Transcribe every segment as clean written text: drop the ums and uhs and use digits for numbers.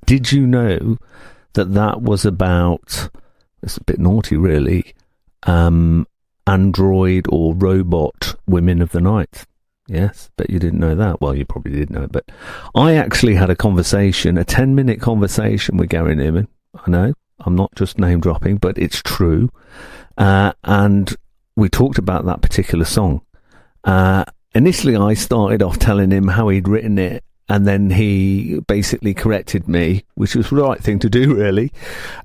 did you know that was about, it's a bit naughty really, android or robot women of the night? Yes, bet you didn't know that. Well, you probably did know it, but I actually had a 10-minute conversation with Gary Numan. I know, I'm not just name dropping, but it's true. And we talked about that particular song. Initially, I started off telling him how he'd written it, and then he basically corrected me, which was the right thing to do, really.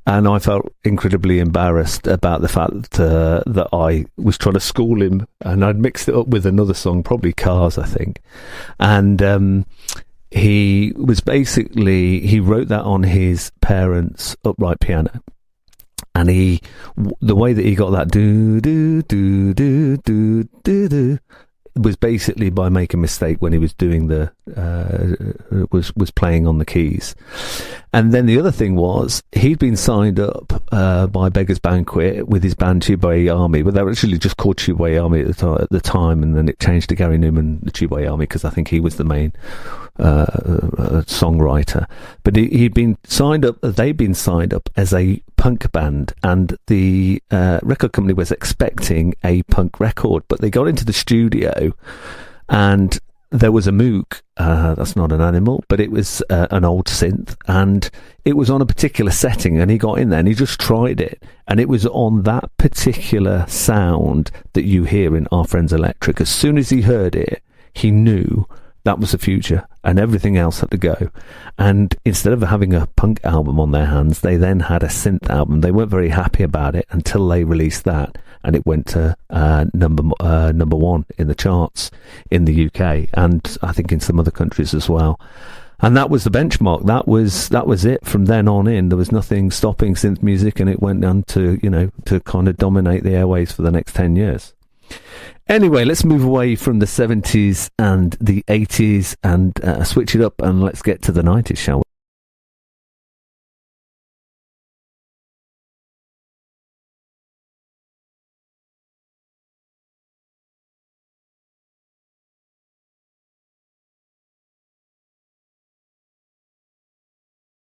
And I felt incredibly embarrassed about the fact that I was trying to school him, and I'd mixed it up with another song, probably Cars, I think. And he wrote that on his parents' upright piano. And the way that he got that do do do do do do do was basically by making a mistake when he was doing was playing on the keys. And then the other thing was, he'd been signed up by Beggar's Banquet with his band Tubeway Army, but they were actually just called Tubeway Army at the time, and then it changed to Gary Numan, the Tubeway Army, because I think he was the main songwriter. But they'd been signed up as a punk band, and the record company was expecting a punk record, but they got into the studio and there was a Moog, that's not an animal, but it was an old synth, and it was on a particular setting, and he got in there and he just tried it, and it was on that particular sound that you hear in Our Friends Electric. As soon as he heard it, he knew that was the future, and everything else had to go. And instead of having a punk album on their hands, they then had a synth album. They weren't very happy about it until they released that, and it went to number one in the charts in the UK, and I think in some other countries as well. And that was the benchmark. That was it. From then on in, there was nothing stopping synth music, and it went on to kind of dominate the airwaves for the next 10 years. Anyway, let's move away from the 70s and the 80s and switch it up, and let's get to the 90s, shall we?